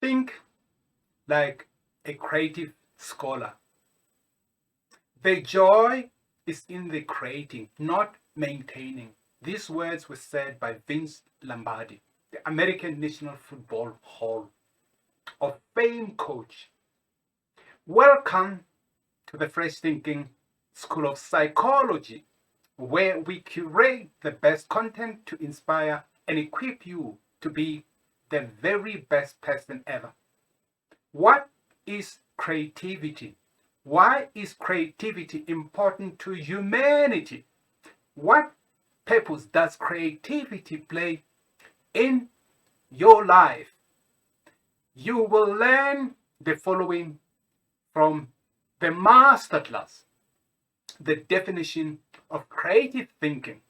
think like a creative scholar. The joy is in the creating, not maintaining. These words were said by Vince Lombardi, the American National Football Hall of Fame coach. Welcome to the Fresh Thinking School of Psychology, where we curate the best content to inspire and equip you to be the very best person ever. What is creativity? Why is creativity important to humanity? What purpose does creativity play in your life? You will learn the following from the masterclass: the definition of creative thinking,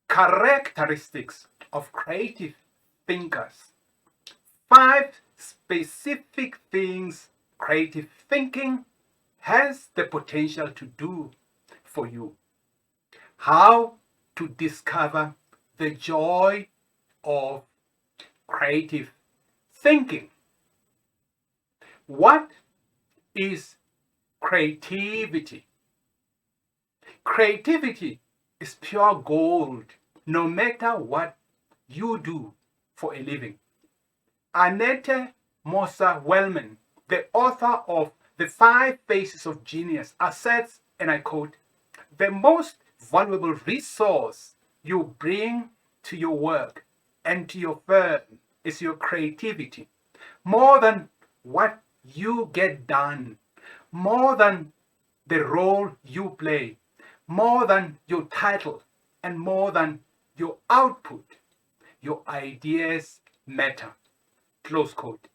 characteristics of creative thinkers, 5 specific things creative thinking has the potential to do for you, how to discover the joy of creative thinking. What is creativity? Creativity is pure gold, no matter what you do for a living. Annette Moser Wellman, the author of The 5 Phases of Genius, asserts, and I quote, "The most valuable resource you bring to your work and to your firm is your creativity. More than what you get done, more than the role you play, more than your title, and more than your output, your ideas matter." Close quote.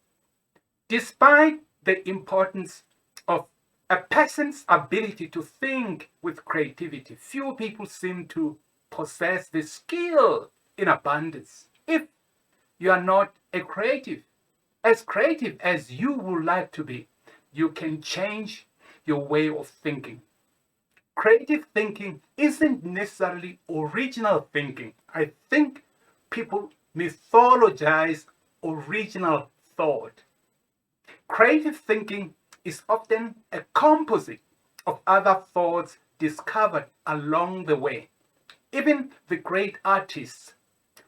Despite the importance of a person's ability to think with creativity, few people seem to possess this skill in abundance. If you are not as creative as you would like to be, you can change your way of thinking. Creative thinking isn't necessarily original thinking. I think people mythologize original thought. Creative thinking is often a composite of other thoughts discovered along the way. Even the great artists,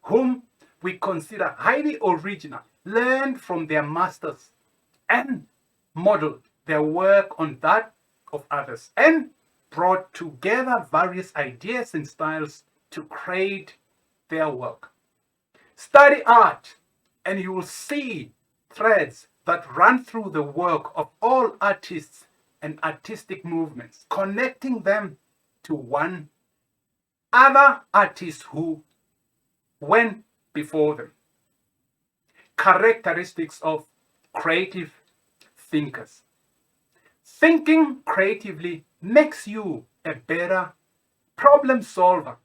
whom we consider highly original, learned from their masters and modeled their work on that of others and brought together various ideas and styles to create their work. Study art, and you will see threads that run through the work of all artists and artistic movements, connecting them to one other artist who went before them. Characteristics of creative thinkers. Thinking creatively makes you a better problem solver,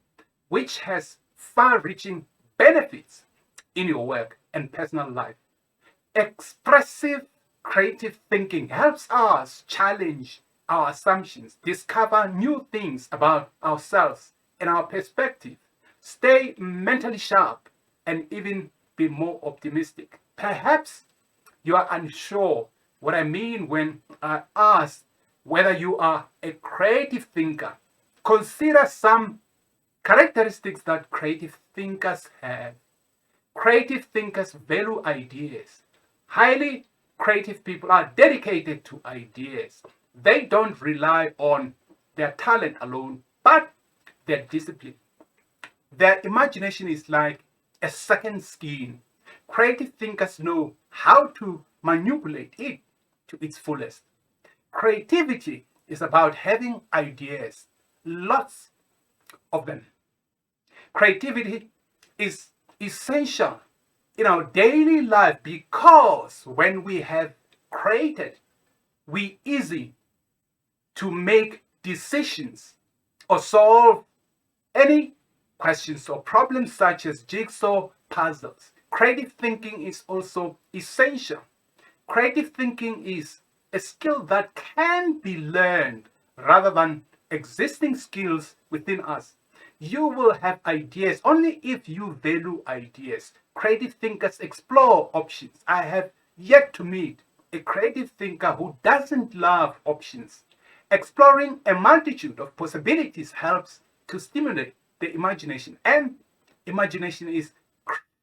which has far-reaching benefits in your work and personal life. Expressive creative thinking helps us challenge our assumptions, discover new things about ourselves and our perspective, stay mentally sharp, and even be more optimistic. Perhaps you are unsure what I mean when I ask whether you are a creative thinker. Consider some characteristics that creative thinkers have. Creative thinkers value ideas. Highly creative people are dedicated to ideas. They don't rely on their talent alone, but their discipline. Their imagination is like a second skin. Creative thinkers know how to manipulate it to its fullest. Creativity is about having ideas, lots of them. Creativity is essential in our daily life because when we have created, we easy to make decisions or solve any questions or problems such as jigsaw puzzles. Creative thinking is also essential. Creative thinking is a skill that can be learned rather than existing skills within us. You will have ideas only if you value ideas. Creative thinkers explore options. I have yet to meet a creative thinker who doesn't love options. Exploring a multitude of possibilities helps to stimulate the imagination, and imagination is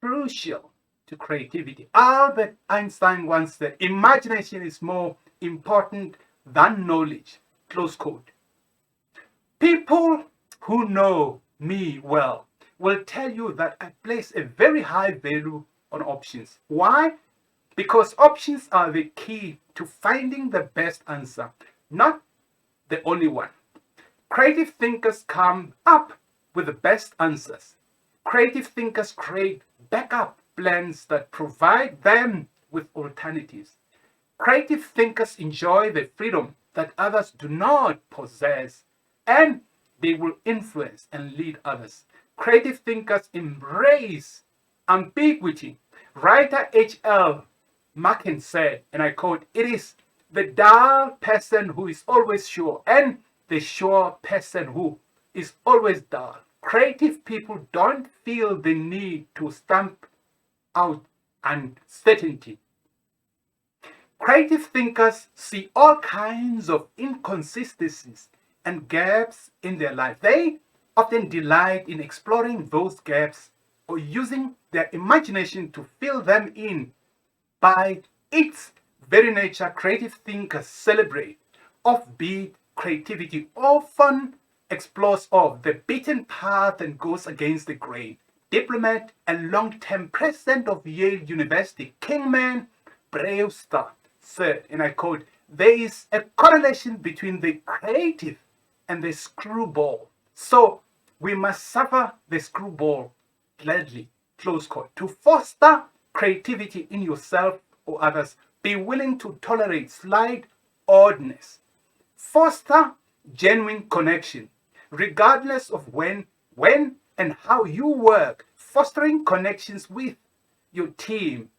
crucial to creativity. Albert Einstein once said, imagination is more important than knowledge. Close quote. People who know me well will tell you that I place a very high value on options. Why? Because options are the key to finding the best answer, not the only one. Creative thinkers come up with the best answers. Creative thinkers create backup plans that provide them with alternatives. Creative thinkers enjoy the freedom that others do not possess, and they will influence and lead others. Creative thinkers embrace ambiguity. Writer H.L. Mencken said, and I quote, "It is the dull person who is always sure, and the sure person who is always dull." Creative people don't feel the need to stamp out uncertainty. Creative thinkers see all kinds of inconsistencies and gaps in their life. They often delight in exploring those gaps or using their imagination to fill them in. By its very nature, creative thinkers celebrate offbeat creativity, often explores off the beaten path and goes against the grain. Diplomat and long-term president of Yale University, Kingman Brewster, said, and I quote, "There is a correlation between the creative and the screwball. So we must suffer the screwball gladly." Close quote. To foster creativity in yourself or others, be willing to tolerate slight oddness. Foster genuine connection, regardless of when and how you work. Fostering connections with your team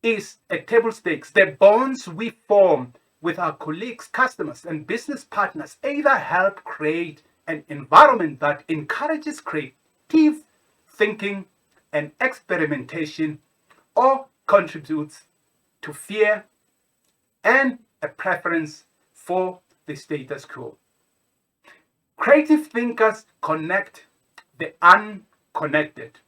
is a table stakes. The bonds we form with our colleagues, customers, and business partners either help create an environment that encourages creative thinking and experimentation, or contributes to fear and a preference for the status quo. Creative thinkers connect the unconnected.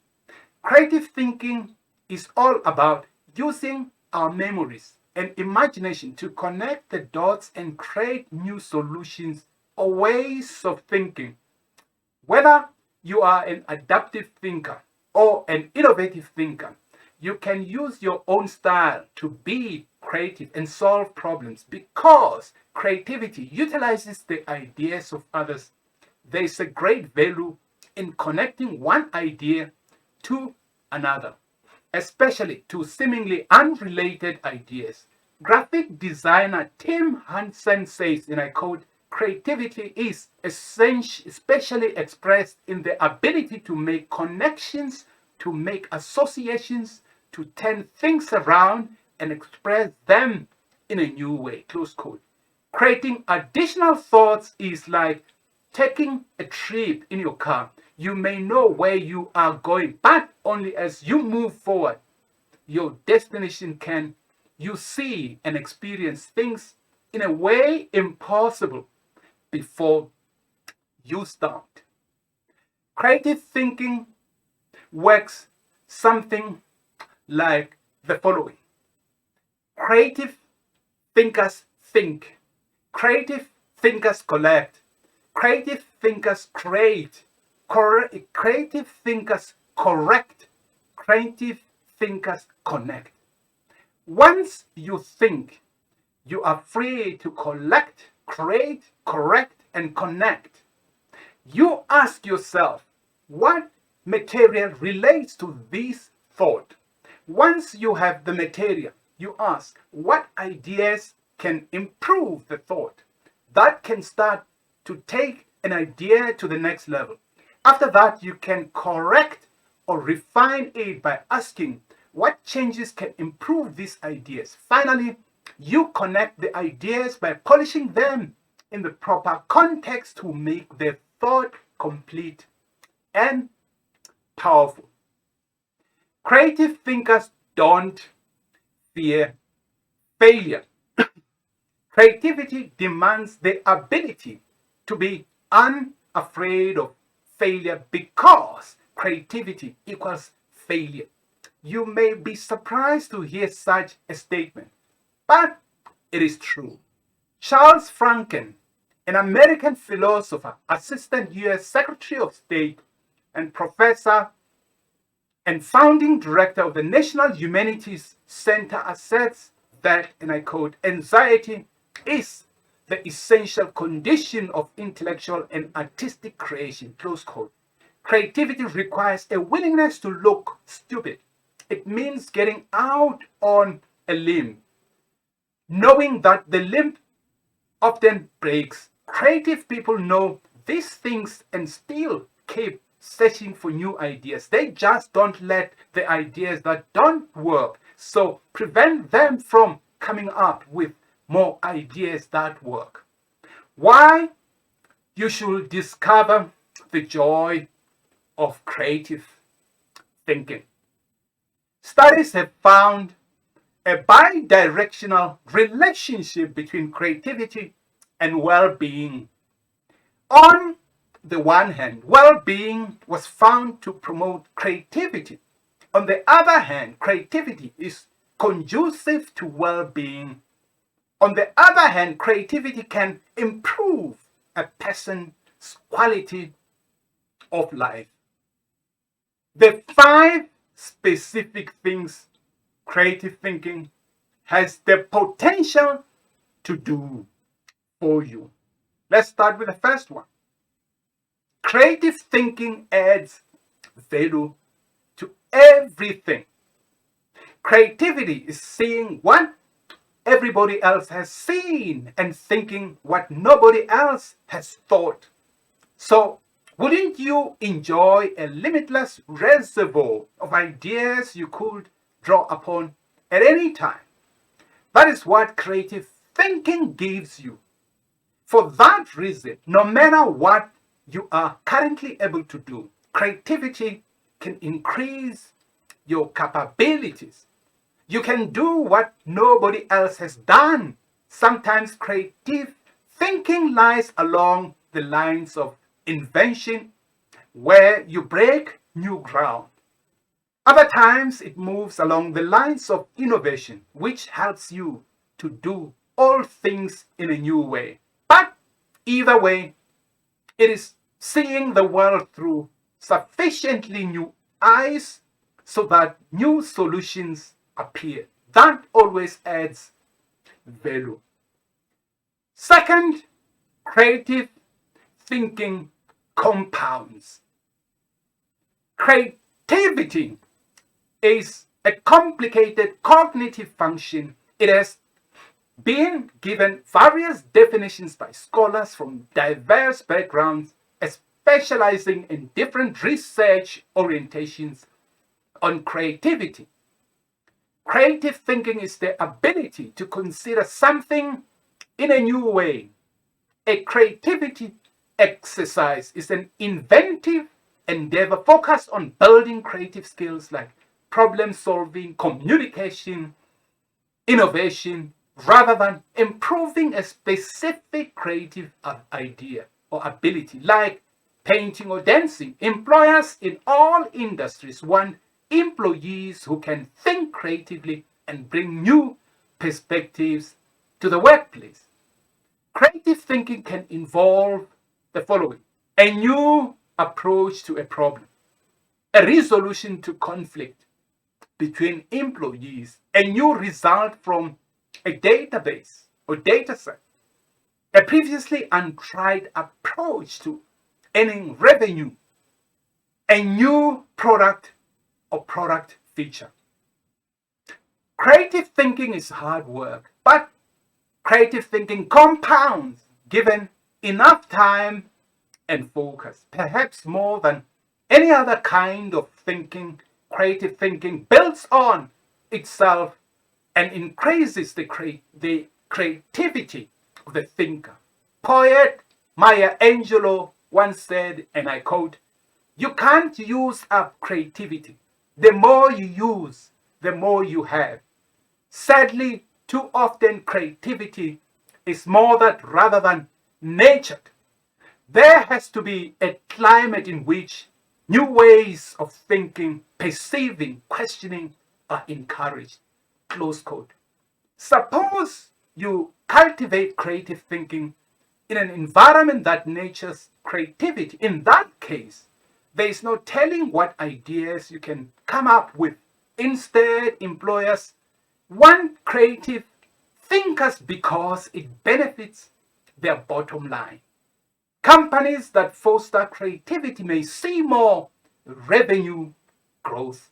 Creative thinking is all about using our memories and imagination to connect the dots and create new solutions or ways of thinking. Whether you are an adaptive thinker or an innovative thinker, you can use your own style to be creative and solve problems, because creativity utilizes the ideas of others. There is a great value in connecting one idea to another, especially to seemingly unrelated ideas. Graphic designer Tim Hansen says, and I quote, "Creativity is especially expressed in the ability to make connections, to make associations, to turn things around and express them in a new way." Close quote. Creating additional thoughts is like taking a trip in your car. You may know where you are going, but only as you move forward your destination can you see and experience things in a way impossible before you start. Creative thinking works something like the following. Creative thinkers think. Creative thinkers collect. Creative thinkers create. Creative thinkers correct. Creative thinkers connect. Once you think, you are free to collect, create, correct, and connect. You ask yourself, what material relates to this thought? Once you have the material, you ask, what ideas can improve the thought? That can start to take an idea to the next level. After that, you can correct or refine it by asking, what changes can improve these ideas? Finally, you connect the ideas by polishing them in the proper context to make the thought complete and powerful. Creative thinkers don't fear Failure. Creativity demands the ability to be unafraid of failure because creativity equals failure. You may be surprised to hear such a statement, but it is true. Charles Franken, an American philosopher, assistant US Secretary of State, and professor and founding director of the National Humanities Center, asserts that, and I quote, anxiety is the essential condition of intellectual and artistic creation, close quote. Creativity requires a willingness to look stupid. It means getting out on a limb, knowing that the limb often breaks. Creative people know these things and still keep searching for new ideas. They just don't let the ideas that don't work so prevent them from coming up with more ideas that work. Why? You should discover the joy of creative thinking. Studies have found a bi-directional relationship between creativity and well-being. On the one hand, well-being was found to promote creativity. On the other hand, creativity is conducive to well-being. On the other hand, creativity can improve a person's quality of life. The 5 specific things creative thinking has the potential to do for you. Let's start with the first one. Creative thinking adds value to everything. Creativity is seeing what everybody else has seen and thinking what nobody else has thought. So, wouldn't you enjoy a limitless reservoir of ideas you could draw upon at any time? That is what creative thinking gives you. For that reason, no matter what you are currently able to do, creativity can increase your capabilities. You can do what nobody else has done. Sometimes creative thinking lies along the lines of invention, where you break new ground. Other times it moves along the lines of innovation, which helps you to do all things in a new way. But either way, it is seeing the world through sufficiently new eyes so that new solutions appear. That always adds value. Second, creative thinking compounds. Creativity is a complicated cognitive function. It has been given various definitions by scholars from diverse backgrounds, specializing in different research orientations on creativity. Creative thinking is the ability to consider something in a new way. A creativity exercise is an inventive endeavor focused on building creative skills like problem solving, communication, innovation, rather than improving a specific creative idea or ability like painting or dancing. Employers in all industries want employees who can think creatively and bring new perspectives to the workplace. Creative thinking can involve the following: a new approach to a problem, a resolution to conflict between employees, a new result from a database or data set, a previously untried approach to earning revenue, a new product or product feature. Creative thinking is hard work, but creative thinking compounds given enough time and focus. Perhaps more than any other kind of thinking, creative thinking builds on itself and increases the creativity of the thinker. Poet Maya Angelou once said, and I quote, "You can't use up creativity. The more you use, the more you have." Sadly, Too often, creativity is molded rather than nurtured. There has to be a climate in which new ways of thinking, perceiving, questioning are encouraged. Close quote. Suppose you cultivate creative thinking in an environment that nurtures creativity. In that case, there is no telling what ideas you can come up with. Instead, employers want creative thinkers because it benefits their bottom line. Companies that foster creativity may see more revenue growth.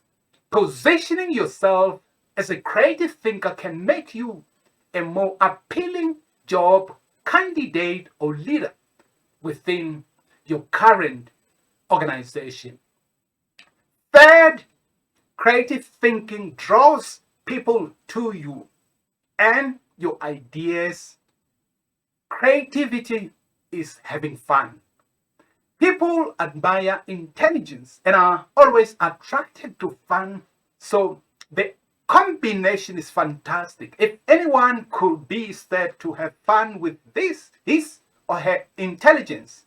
Positioning yourself as a creative thinker can make you a more appealing job candidate or leader within your current organization. Third, creative thinking draws people to you and your ideas. Creativity is having fun. People admire intelligence and are always attracted to fun. So the combination is fantastic. If anyone could be said to have fun with his or her intelligence,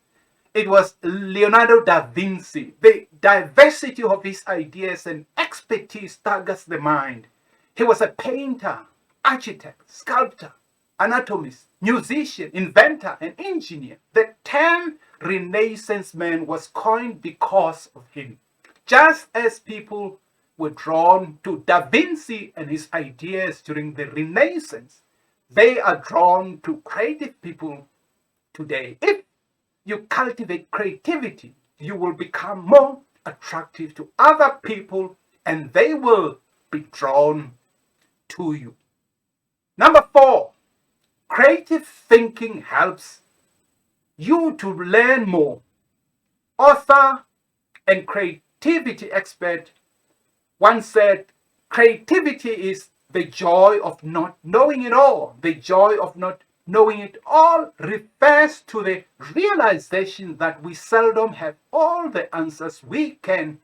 it was Leonardo da Vinci. The diversity of his ideas and expertise staggers the mind. He was a painter, architect, sculptor, anatomist, musician, inventor, and engineer. The term Renaissance man was coined because of him. Just as people were drawn to Da Vinci and his ideas during the Renaissance, they are drawn to creative people today. If you cultivate creativity, you will become more attractive to other people and they will be drawn to you. Number 4, creative thinking helps you to learn more. Author and creativity expert once said, creativity is the joy of not knowing it all. The joy of not knowing it all refers to the realization that we seldom have all the answers. We can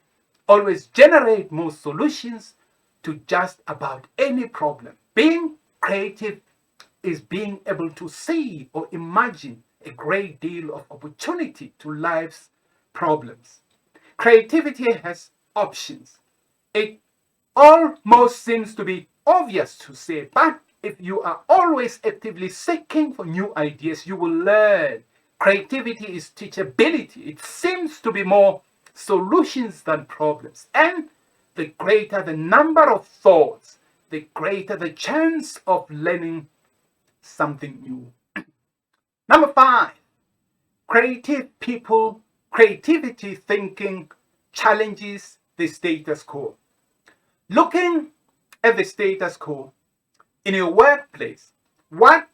always generate more solutions to just about any problem. Being creative is being able to see or imagine a great deal of opportunity to life's problems. Creativity has options. It almost seems to be obvious to say, but if you are always actively seeking for new ideas, you will learn. Creativity is teachability. It seems to be more solutions than problems. And the greater the number of thoughts, the greater the chance of learning something new. Number 5, creativity thinking challenges the status quo. Looking at the status quo in your workplace, what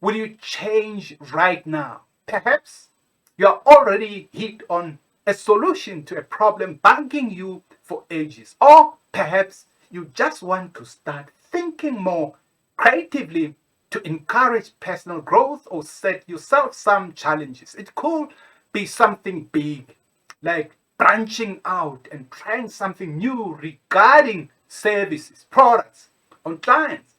will you change right now? Perhaps you are already hit on a solution to a problem bugging you for ages, or perhaps you just want to start thinking more creatively to encourage personal growth or set yourself some challenges. It could be something big, like branching out and trying something new regarding services, products, or clients.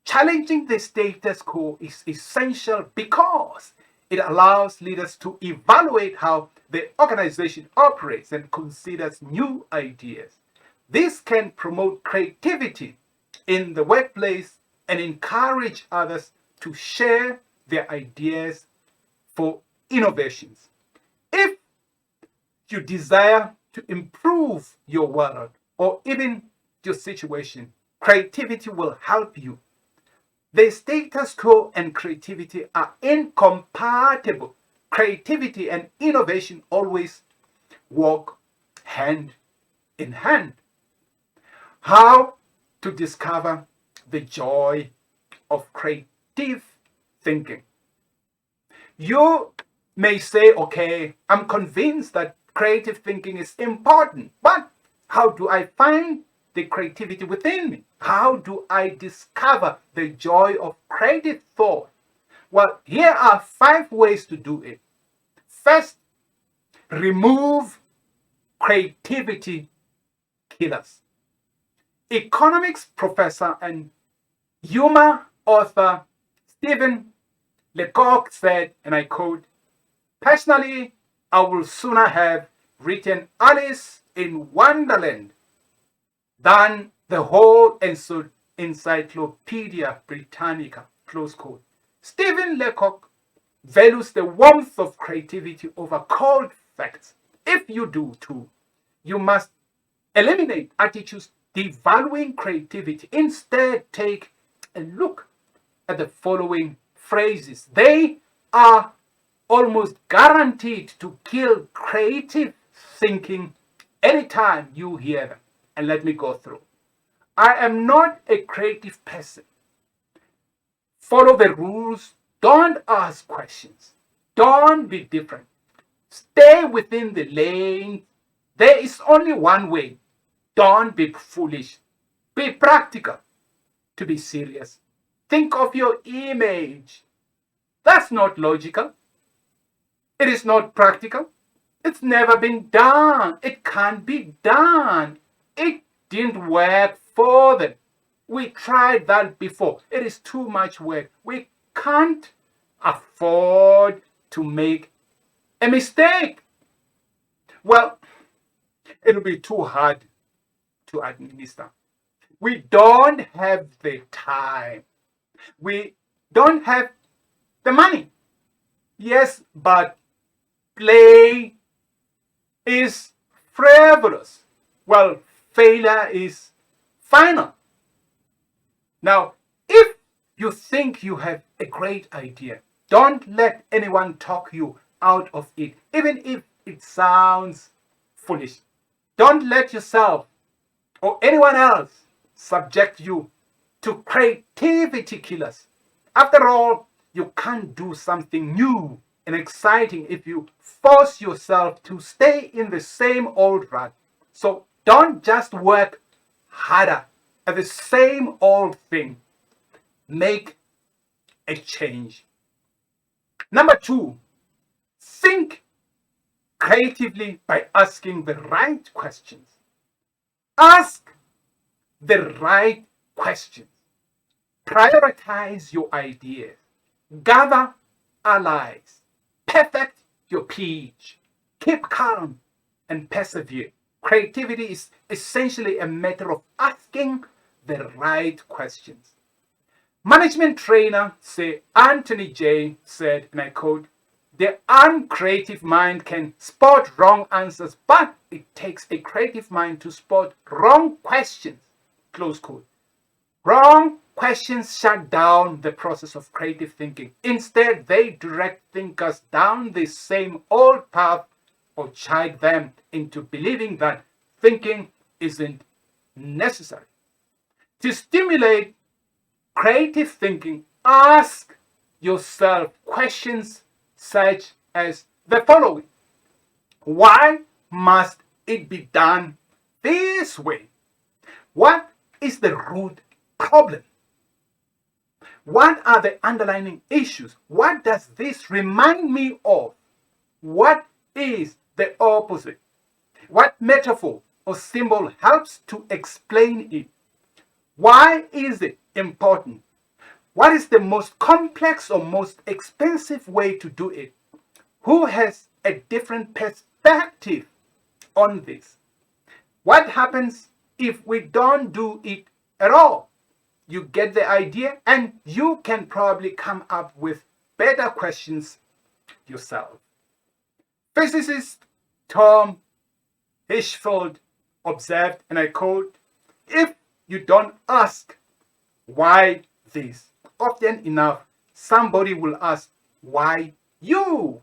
Challenging the status quo is essential because it allows leaders to evaluate how the organization operates and considers new ideas. This can promote creativity in the workplace and encourage others to share their ideas for innovations. If you desire to improve your world or even your situation, creativity will help you. The status quo and creativity are incompatible. Creativity and innovation always walk hand in hand. How to discover the joy of creative thinking? You may say, okay, I'm convinced that creative thinking is important, but how do I find the creativity within me? How do I discover the joy of creative thought? Well, here are 5 ways to do it. First, remove creativity killers. Economics professor and Humor author Stephen Lecoq said, and I quote, "Personally, I would sooner have written Alice in Wonderland than the whole Encyclopedia Britannica," close quote. Stephen Lecoq values the warmth of creativity over cold facts. If you do too, you must eliminate attitudes devaluing creativity. Instead, take a look at the following phrases. They are almost guaranteed to kill creative thinking anytime you hear them. And let me go through. I am not a creative person. Follow the rules. Don't ask questions. Don't be different. Stay within the lane. There is only one way. Don't be foolish. Be practical. To be serious, think of your image. That's not logical. It is not practical. It's never been done. It can't be done. It didn't work for them. We tried that before. It is too much work. We can't afford to make a mistake. Well, it'll be too hard to administer. We don't have the time. We don't have the money. Yes, but play is frivolous. Well, failure is final. Now, if you think you have a great idea, don't let anyone talk you out of it, even if it sounds foolish. Don't let yourself or anyone else subject you to creativity killers. After all, you can't do something new and exciting if you force yourself to stay in the same old rut. So don't just work harder at the same old thing. Make a change. Number 2, think creatively by asking the right questions. Ask the right questions. Prioritize your ideas. Gather allies. Perfect your pitch. Keep calm and persevere. Creativity is essentially a matter of asking the right questions. Management trainer Sir Anthony J. said, and I quote, "The uncreative mind can spot wrong answers, but it takes a creative mind to spot wrong questions." Close quote. Wrong questions shut down the process of creative thinking. Instead, they direct thinkers down the same old path or chide them into believing that thinking isn't necessary. To stimulate creative thinking, ask yourself questions such as the following. Why must it be done this way? What is the root problem? What are the underlying issues? What does this remind me of? What is the opposite? What metaphor or symbol helps to explain it? Why is it important? What is the most complex or most expensive way to do it? Who has a different perspective on this? What happens if we don't do it at all? You get the idea, and you can probably come up with better questions yourself. Physicist Tom Hirschfeld observed, and I quote, "If you don't ask why this, often enough somebody will ask why you."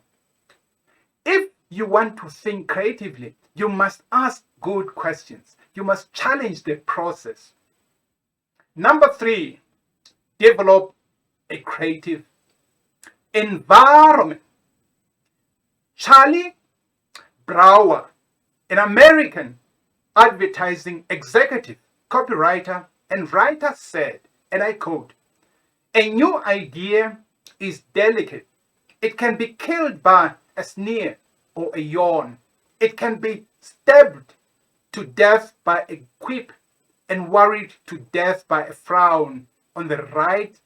If you want to think creatively, you must ask good questions. You must challenge the process. Number 3, develop a creative environment. Charlie Brower, an American advertising executive, copywriter, and writer, said, and I quote, "A new idea is delicate. It can be killed by a sneer or a yawn. It can be stabbed to death by a quip and worried to death by a frown. on the right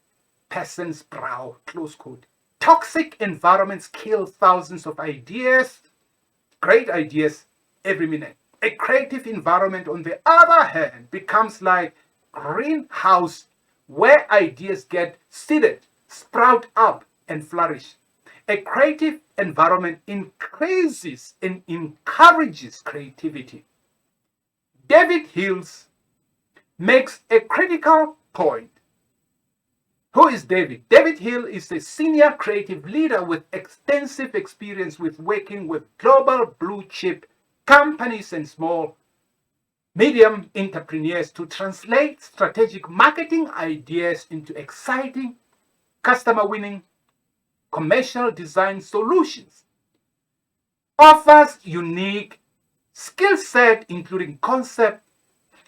person's brow, close quote. Toxic environments kill thousands of ideas, great ideas, every minute. A creative environment, on the other hand, becomes like greenhouse where ideas get seeded, sprout up, and flourish. A creative environment increases and encourages creativity. David Hills makes a critical point. Who is David? David Hill is a senior creative leader with extensive experience with working with global blue chip companies and small, medium entrepreneurs to translate strategic marketing ideas into exciting, customer winning, commercial design solutions. Offers unique skill set including concept,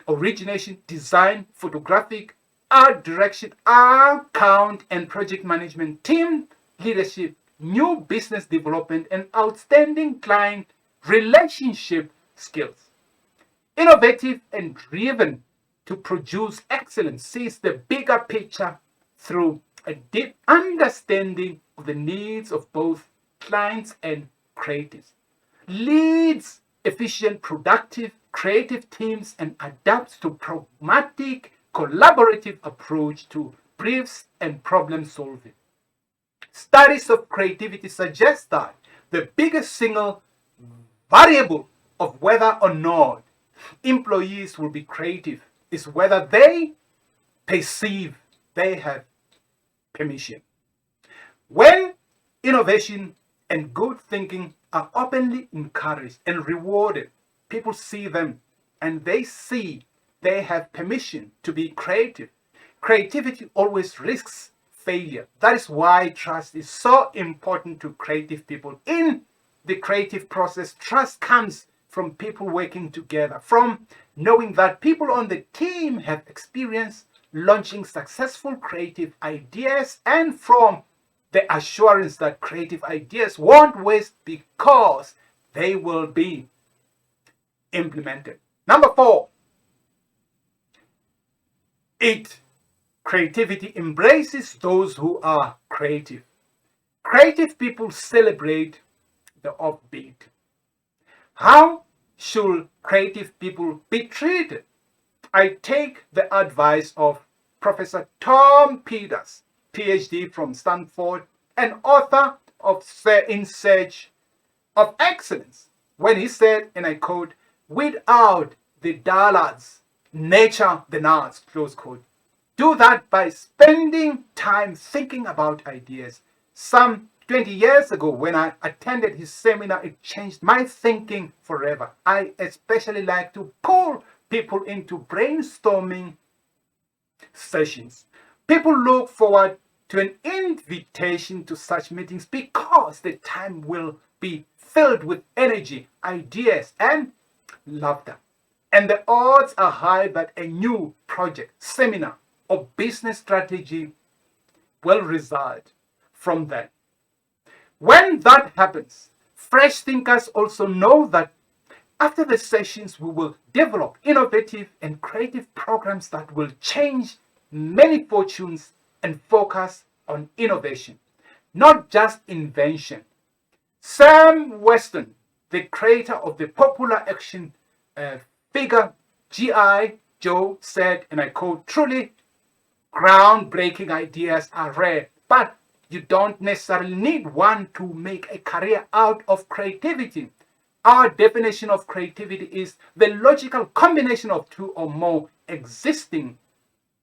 origination, design, photographic, art direction, account and project management, team leadership, new business development, and outstanding client relationship skills. Innovative and driven to produce excellence, sees the bigger picture through a deep understanding of the needs of both clients and creatives. Leads efficient, productive, creative teams and adapts to pragmatic, collaborative approach to briefs and problem solving. Studies of creativity suggest that the biggest single variable of whether or not employees will be creative is whether they perceive they have permission. When innovation and good thinking are openly encouraged and rewarded, people see them and they see they have permission to be creative. Creativity always risks failure. That is why trust is so important to creative people. In the creative process, trust comes from people working together, from knowing that people on the team have experience launching successful creative ideas, and from the assurance that creative ideas won't waste because they will be implemented. Number 4, creativity embraces those who are creative. Creative people celebrate the offbeat. How should creative people be treated? I take the advice of Professor Tom Peters, PhD from Stanford, and author of In Search of Excellence, when he said, and I quote, "Without the dullards, nature the nards," close quote. Do that by spending time thinking about ideas. Some 20 years ago, when I attended his seminar, it changed my thinking forever. I especially like to pull people into brainstorming sessions. People look forward to an invitation to such meetings because the time will be filled with energy, ideas, and laughter. And the odds are high that a new project, seminar, or business strategy will result from that. When that happens, fresh thinkers also know that after the sessions, we will develop innovative and creative programs that will change many fortunes and focus on innovation, not just invention. Sam Weston, the creator of the popular action figure G.I. Joe, said, and I quote, "Truly groundbreaking ideas are rare, but you don't necessarily need one to make a career out of creativity. Our definition of creativity is the logical combination of two or more existing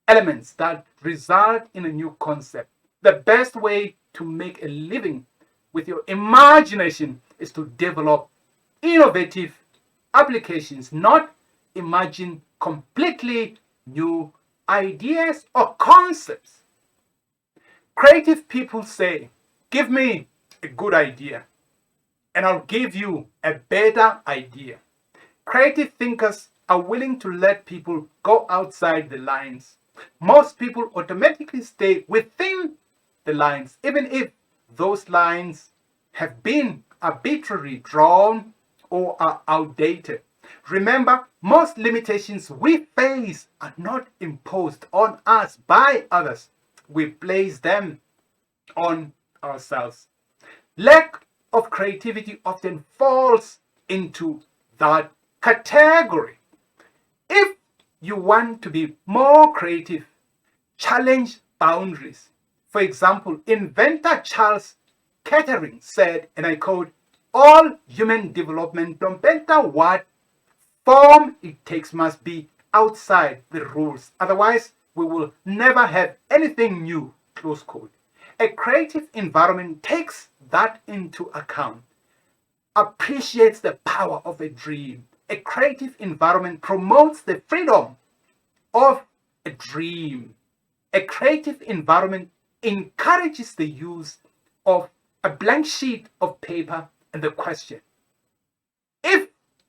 elements that result in a new concept. The best way to make a living with your imagination is to develop innovative applications, not imagine completely new ideas or concepts." Creative people say, "Give me a good idea and I'll give you a better idea." Creative thinkers are willing to let people go outside the lines. Most people automatically stay within the lines, even if those lines have been arbitrarily drawn or are outdated. Remember, most limitations we face are not imposed on us by others. We place them on ourselves. Lack of creativity often falls into that category. If you want to be more creative, challenge boundaries. For example, inventor Charles Kettering said, and I quote, all human development, no matter what form it takes, must be outside the rules. Otherwise, we will never have anything new, close quote. A creative environment takes that into account, appreciates the power of a dream. A creative environment promotes the freedom of a dream. A creative environment encourages the use of a blank sheet of paper and the question, if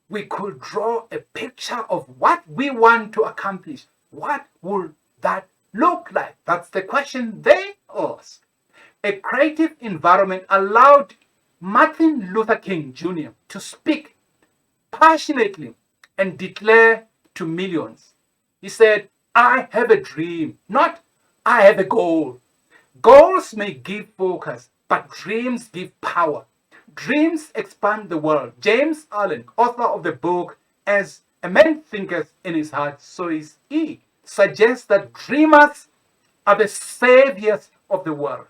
we could draw a picture of what we want to accomplish, what would that look like? That's the question they ask. A creative environment allowed Martin Luther King Jr. to speak passionately and declare to millions. He said, I have a dream, not I have a goal. Goals may give focus, but dreams give power. Dreams expand the world. James Allen, author of the book As a Man Thinketh in His Heart, So Is He, suggests that dreamers are the saviors of the world.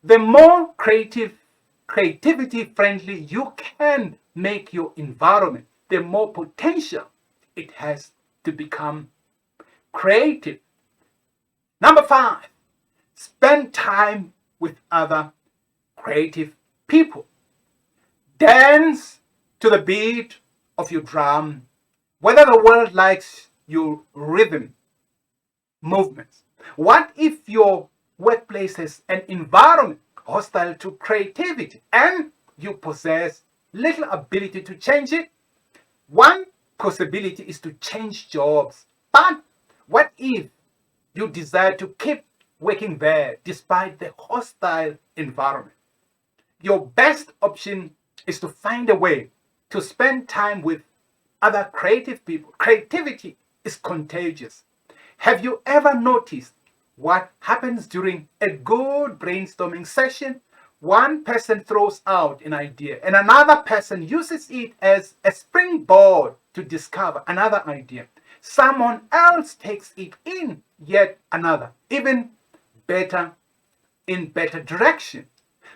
The more creativity friendly you can make your environment, the more potential it has to become creative. Number 5, spend time with other creative people. Dance to the beat of your drum, whether the world likes your rhythm movements. What if your workplace is an environment hostile to creativity and you possess little ability to change it? One possibility is to change jobs. But what if you desire to keep working there despite the hostile environment? Your best option is to find a way to spend time with other creative people. Creativity is contagious. Have you ever noticed what happens during a good brainstorming session? One person throws out an idea and another person uses it as a springboard to discover another idea. Someone else takes it in yet another, even better, in better direction.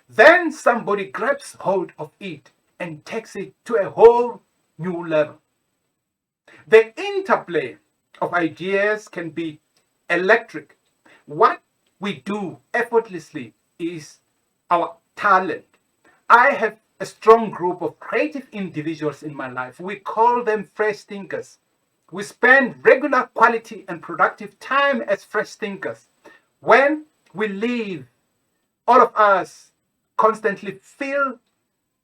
Then somebody grabs hold of it and takes it to a whole new level. The interplay of ideas can be electric. What we do effortlessly is our talent. I have a strong group of creative individuals in my life. We call them fresh thinkers. We spend regular quality and productive time as fresh thinkers. When we leave, all of us constantly feel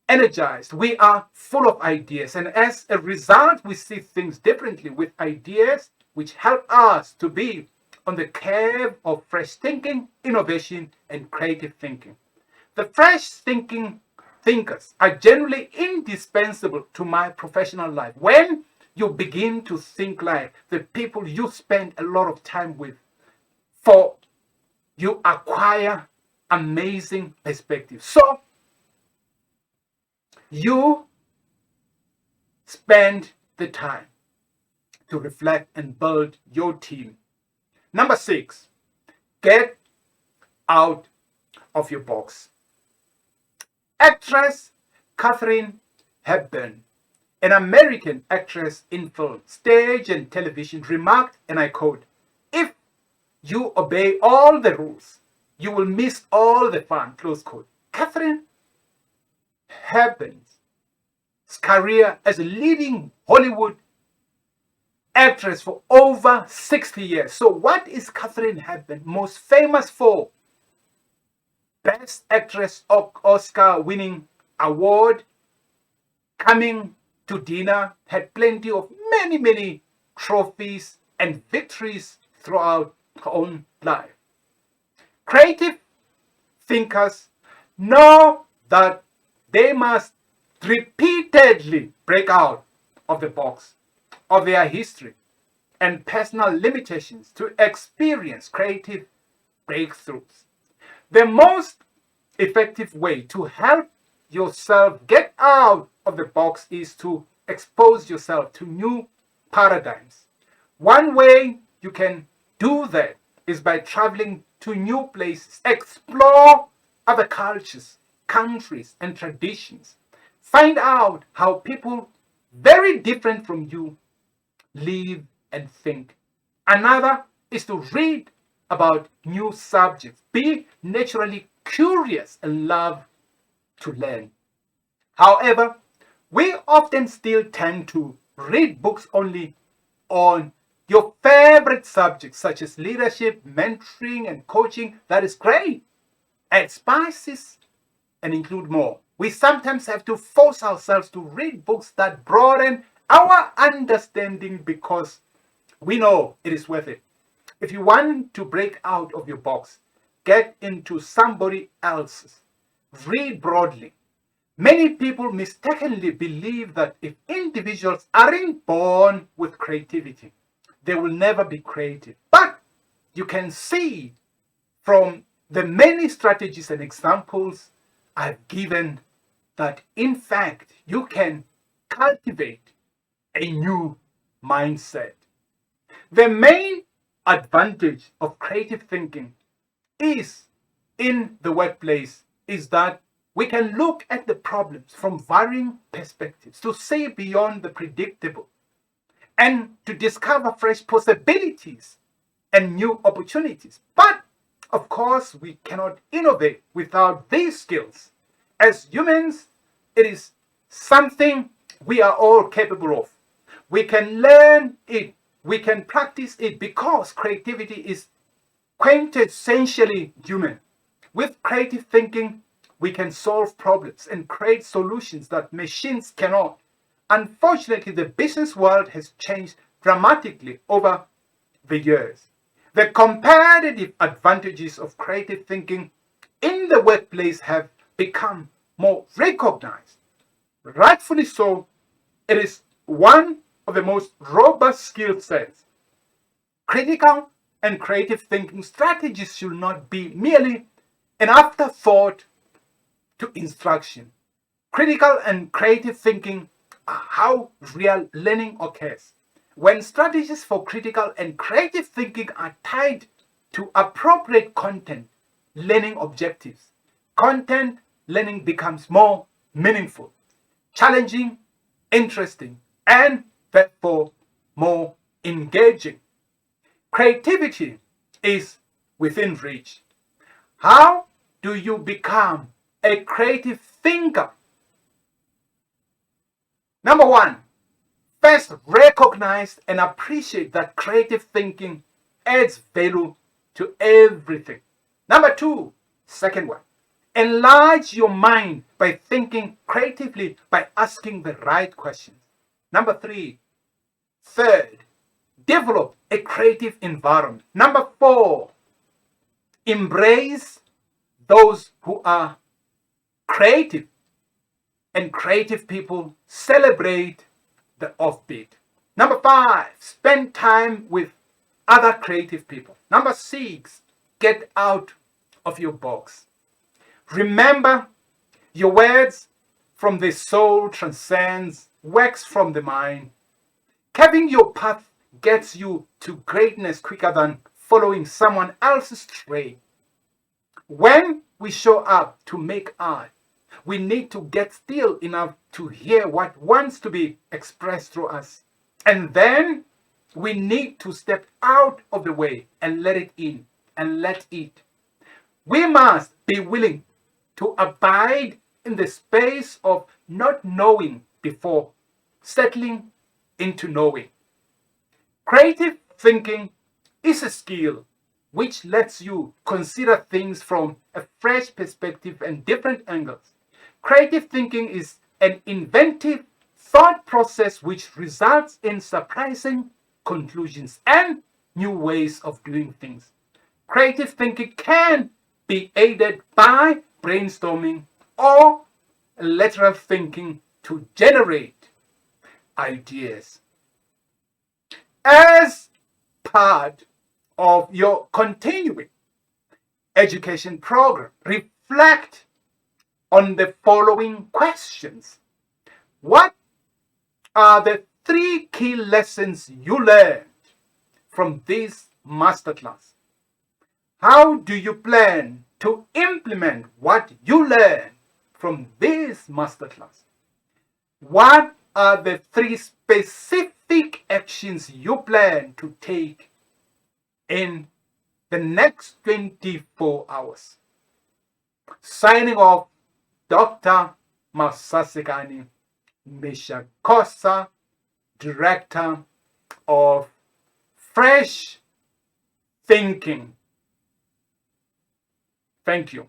energized. We are full of ideas, and as a result, we see things differently with ideas which help us to be on the curve of fresh thinking, innovation, and creative thinking. The fresh thinking thinkers are generally indispensable to my professional life. When you begin to think like the people you spend a lot of time with, for you acquire amazing perspective. So you spend the time to reflect and build your team. Number 6, get out of your box. Actress Katharine Hepburn, an American actress in film, stage, and television, remarked, and I quote, if you obey all the rules, you will miss all the fun, close quote. Katharine Hepburn's career as a leading Hollywood actress for over 60 years. So what is Katharine Hepburn most famous for? Best Actress Oscar winning award, Coming to Dinner, had plenty of many trophies and victories throughout her own life. Creative thinkers know that they must repeatedly break out of the box, of their history and personal limitations to experience creative breakthroughs. The most effective way to help yourself get out of the box is to expose yourself to new paradigms. One way you can do that is by traveling to new places, explore other cultures, countries, and traditions. Find out how people very different from you live and think. Another is to read about new subjects. Be naturally curious and love to learn. However, we often still tend to read books only on your favorite subjects, such as leadership, mentoring, and coaching. That is great. Add spices and include more. We sometimes have to force ourselves to read books that broaden our understanding because we know it is worth it. If you want to break out of your box, get into somebody else's. Read broadly. Many people mistakenly believe that if individuals aren't born with creativity, they will never be creative. But you can see from the many strategies and examples I've given that in fact you can cultivate a new mindset. The main advantage of creative thinking is in the workplace is that we can look at the problems from varying perspectives to see beyond the predictable and to discover fresh possibilities and new opportunities. But of course, we cannot innovate without these skills. As humans, it is something we are all capable of. We can learn it, we can practice it because creativity is quintessentially human. With creative thinking, we can solve problems and create solutions that machines cannot. Unfortunately, the business world has changed dramatically over the years. The competitive advantages of creative thinking in the workplace have become more recognized. Rightfully so, it is one of the most robust skill sets. Critical and creative thinking strategies should not be merely an afterthought to instruction. Critical and creative thinking are how real learning occurs. When strategies for critical and creative thinking are tied to appropriate content, learning objectives, content learning becomes more meaningful, challenging, interesting, and therefore more engaging. Creativity is within reach. How do you become a creative thinker? Number one, first recognize and appreciate that creative thinking adds value to everything. Number two, second one, enlarge your mind by thinking creatively by asking the right questions. Number three, third, develop a creative environment. Number four, embrace those who are creative, and creative people celebrate the offbeat. Number five, spend time with other creative people. Number six, get out of your box. Remember, your words from the soul transcends works from the mind. Carving your path gets you to greatness quicker than following someone else's trail. When we show up to make art, we need to get still enough to hear what wants to be expressed through us. And then we need to step out of the way and let it in and let it. We must be willing to abide in the space of not knowing before settling into knowing. Creative thinking is a skill which lets you consider things from a fresh perspective and different angles. Creative thinking is an inventive thought process which results in surprising conclusions and new ways of doing things. Creative thinking can be aided by brainstorming or lateral thinking to generate ideas. As part of your continuing education program, reflect on the following questions. What are the 3 key lessons you learned from this masterclass? How do you plan to implement what you learned from this masterclass? What are the 3 specific actions you plan to take in the next 24 hours? Signing off, Dr. Masasekani Mishakosa, Director of Fresh Thinking. Thank you.